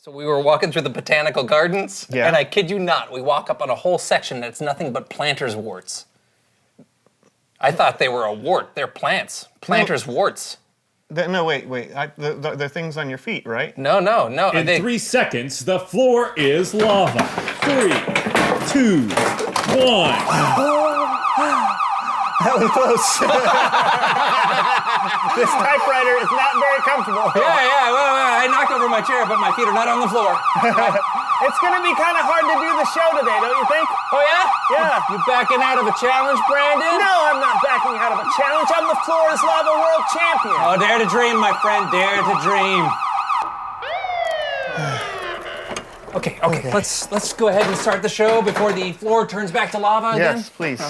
So we were walking through the botanical gardens, and I kid you not, we walk up on a whole section that's nothing but planter's warts. I thought they were a wart. They're plants. Planter's warts. No, wait. They're things on your feet, right? No. In 3 seconds, the floor is lava. 3, 2, 1. That was close. This typewriter is not very comfortable. Yeah. Well, I knocked over my chair, but my feet are not on the floor. It's going to be kind of hard to do the show today, don't you think? Oh, yeah? Yeah. You backing out of a challenge, Brandon? No, I'm not backing out of a challenge. I'm the Floor is Lava World Champion. Oh, dare to dream, my friend. Dare to dream. Okay. Let's go ahead and start the show before the floor turns back to lava again. Yes, please.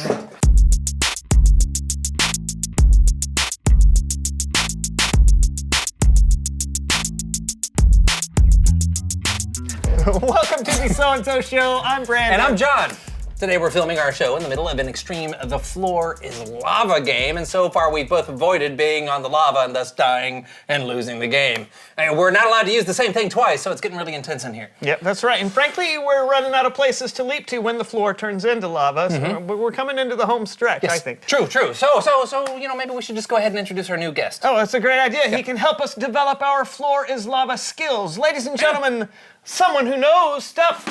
Welcome to the So-and-So Show. I'm Brandon. And I'm John. Today we're filming our show in the middle of an extreme The Floor is Lava game, and so far we've both avoided being on the lava and thus dying and losing the game. And we're not allowed to use the same thing twice, so it's getting really intense in here. Yep, that's right. And frankly, we're running out of places to leap to when the floor turns into lava, so we're coming into the home stretch, I think. True. So, maybe we should just go ahead and introduce our new guest. Oh, that's a great idea. He can help us develop our Floor is Lava skills. Ladies and gentlemen, someone who knows stuff.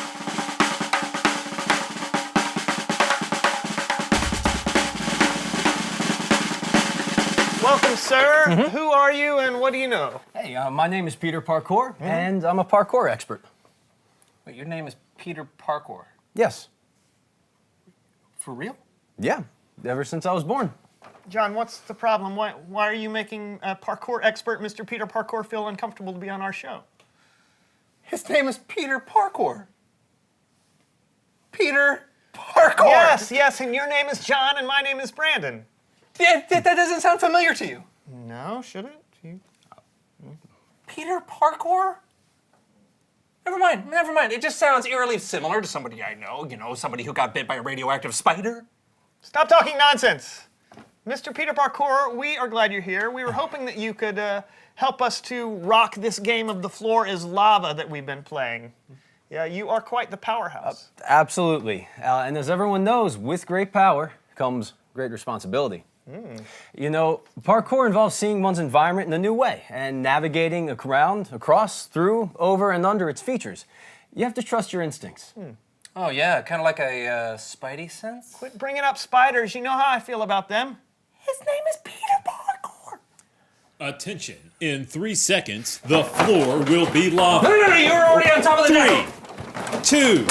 Welcome, sir. Who are you and what do you know? Hey, my name is Peter Parkour, and I'm a parkour expert. Wait, your name is Peter Parkour? Yes. For real? Yeah, ever since I was born. John, what's the problem? Why are you making a parkour expert, Mr. Peter Parkour, feel uncomfortable to be on our show? His name is Peter Parkour. Peter Parkour! Yes, and your name is John and my name is Brandon. Yeah, that doesn't sound familiar to you. No, should it? Peter Parkour? Never mind. It just sounds eerily similar to somebody I know. You know, somebody who got bit by a radioactive spider. Stop talking nonsense. Mr. Peter Parkour, we are glad you're here. We were hoping that you could help us to rock this game of The Floor is Lava that we've been playing. Yeah, you are quite the powerhouse. Absolutely. And as everyone knows, with great power comes great responsibility. You know, parkour involves seeing one's environment in a new way and navigating around, across, through, over, and under its features. You have to trust your instincts. Oh, yeah, kind of like a spidey sense? Quit bringing up spiders. You know how I feel about them. His name is Peter Parkour. Attention. In 3 seconds, the floor will be lava. No, you're already on top of the 3, 2,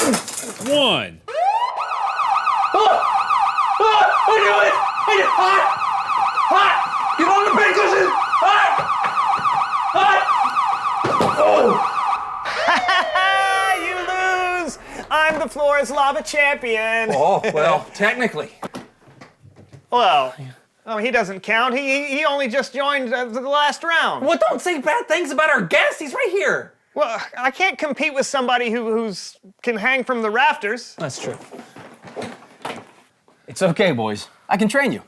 1. I knew it! Hot! Get on the bed cushion! Hot! You lose! I'm the Floor is Lava champion. Oh, well, technically. Well, he doesn't count. He only just joined the last round. Well, don't say bad things about our guest. He's right here. Well, I can't compete with somebody who's can hang from the rafters. That's true. It's okay, boys. I can train you.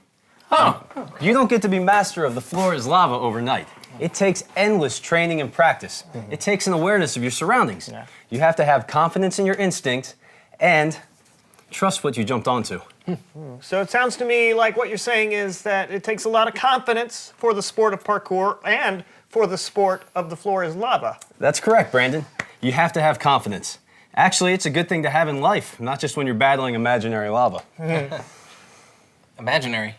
Oh. You don't get to be master of The Floor is Lava overnight. It takes endless training and practice. It takes an awareness of your surroundings. Yeah. You have to have confidence in your instinct and trust what you jumped onto. So it sounds to me like what you're saying is that it takes a lot of confidence for the sport of parkour and for the sport of The Floor is Lava. That's correct, Brandon. You have to have confidence. Actually, it's a good thing to have in life, not just when you're battling imaginary lava. Imaginary.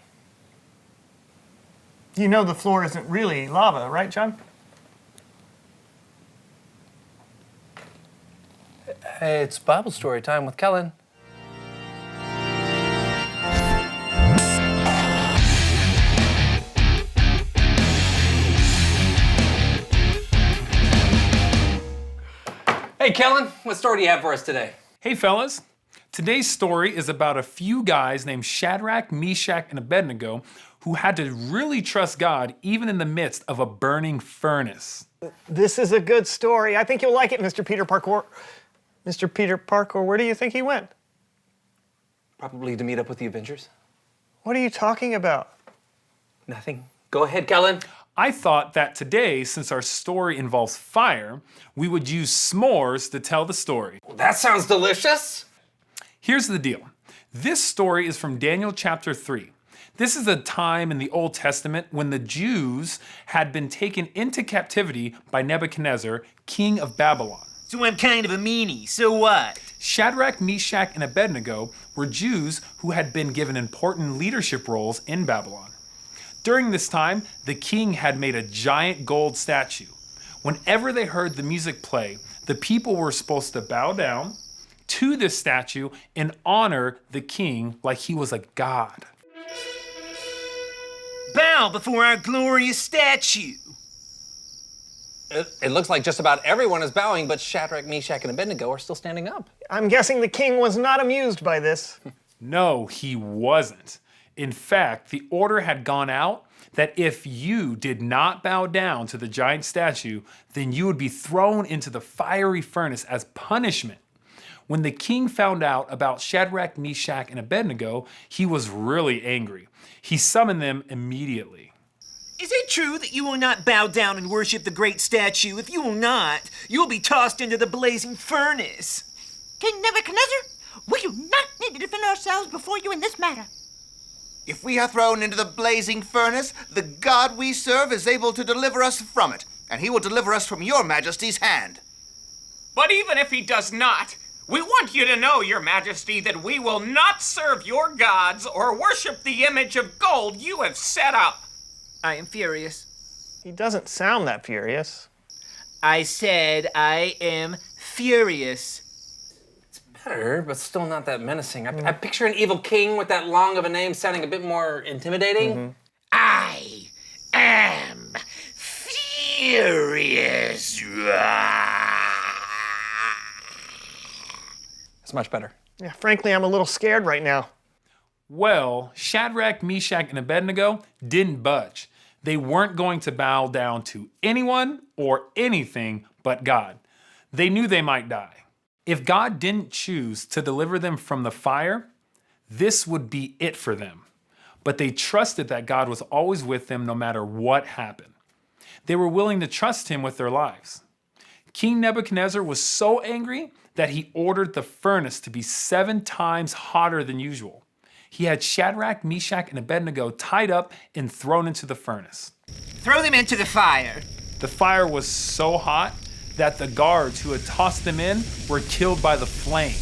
You know the floor isn't really lava, right, John? Hey, it's Bible story time with Kellen. Hey, Kellen, what story do you have for us today? Hey fellas, today's story is about a few guys named Shadrach, Meshach, and Abednigo who had to really trust God even in the midst of a burning furnace. This is a good story. I think you'll like it, Mr. Peter Parkour. Mr. Peter Parkour, where do you think he went? Probably to meet up with the Avengers. What are you talking about? Nothing. Go ahead, Kellen. I thought that today, since our story involves fire, we would use s'mores to tell the story. That sounds delicious. Here's the deal. This story is from Daniel chapter 3. This is a time in the Old Testament when the Jews had been taken into captivity by Nebuchadnezzar, king of Babylon. So I'm kind of a meanie, so what? Shadrach, Meshach, and Abednego were Jews who had been given important leadership roles in Babylon. During this time, the king had made a giant gold statue. Whenever they heard the music play, the people were supposed to bow down to this statue and honor the king like he was a god. Bow before our glorious statue. It looks like just about everyone is bowing, but Shadrach, Meshach, and Abednego are still standing up. I'm guessing the king was not amused by this. No, he wasn't. In fact, the order had gone out that if you did not bow down to the giant statue, then you would be thrown into the fiery furnace as punishment. When the king found out about Shadrach, Meshach, and Abednego, he was really angry. He summoned them immediately. Is it true that you will not bow down and worship the great statue? If you will not, you will be tossed into the blazing furnace. King Nebuchadnezzar, we do not need to defend ourselves before you in this matter. If we are thrown into the blazing furnace, the God we serve is able to deliver us from it, and he will deliver us from your majesty's hand. But even if he does not, we want you to know, your majesty, that we will not serve your gods or worship the image of gold you have set up. I am furious. He doesn't sound that furious. I said I am furious. Better, but still not that menacing. I picture an evil king with that long of a name sounding a bit more intimidating. I am furious. It's much better. Yeah, frankly, I'm a little scared right now. Well, Shadrach, Meshach, and Abednego didn't budge. They weren't going to bow down to anyone or anything but God. They knew they might die. If God didn't choose to deliver them from the fire, this would be it for them. But they trusted that God was always with them no matter what happened. They were willing to trust him with their lives. King Nebuchadnezzar was so angry that he ordered the furnace to be 7 times hotter than usual. He had Shadrach, Meshach, and Abednego tied up and thrown into the furnace. Throw them into the fire. The fire was so hot that the guards who had tossed them in were killed by the flames.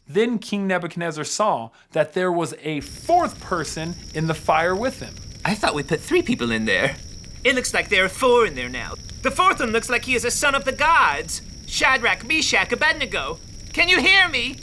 Then King Nebuchadnezzar saw that there was a 4th person in the fire with him. I thought we put 3 people in there. It looks like there are 4 in there now. The 4th one looks like he is a son of the gods. Shadrach, Meshach, Abednego. Can you hear me?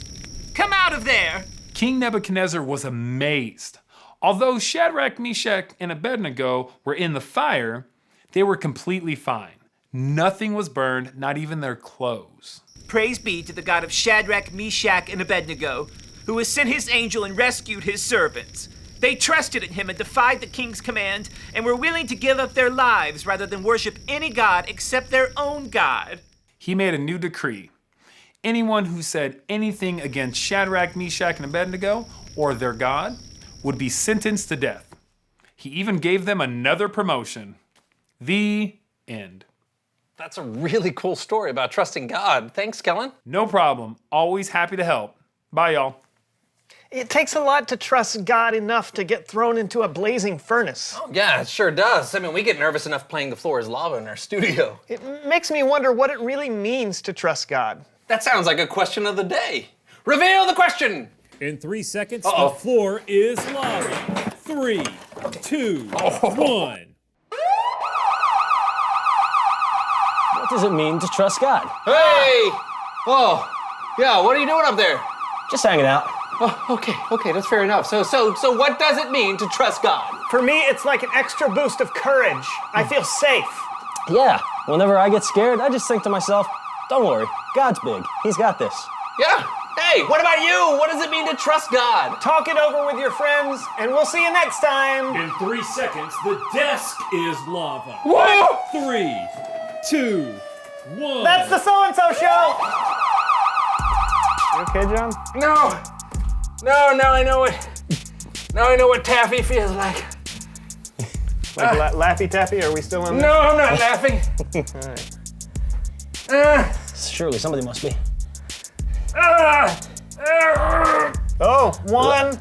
Come out of there. King Nebuchadnezzar was amazed. Although Shadrach, Meshach, and Abednego were in the fire, they were completely fine. Nothing was burned, not even their clothes. Praise be to the God of Shadrach, Meshach, and Abednego, who has sent his angel and rescued his servants. They trusted in him and defied the king's command and were willing to give up their lives rather than worship any god except their own God. He made a new decree. Anyone who said anything against Shadrach, Meshach, and Abednego or their God would be sentenced to death. He even gave them another promotion. The end. That's a really cool story about trusting God. Thanks, Kellen. No problem. Always happy to help. Bye, y'all. It takes a lot to trust God enough to get thrown into a blazing furnace. Yeah, it sure does. I mean, we get nervous enough playing The Floor is Lava in our studio. It makes me wonder what it really means to trust God. That sounds like a question of the day. Reveal the question! In 3 seconds, the floor is lava. 3, 2, 1. What does it mean to trust God? Hey! Oh, yeah, what are you doing up there? Just hanging out. Oh, okay, that's fair enough. So what does it mean to trust God? For me, it's like an extra boost of courage. I feel safe. Yeah, whenever I get scared, I just think to myself, don't worry, God's big. He's got this. Yeah. Hey, what about you? What does it mean to trust God? Talk it over with your friends, and we'll see you next time. In 3 seconds, the desk is lava. Whoa! 3, 2, 1. That's the So-and-So Show. You okay, John? No, I know what taffy feels like. Like Laffy Taffy? Are we still on No, I'm not laughing. Surely somebody must be. Oh, one.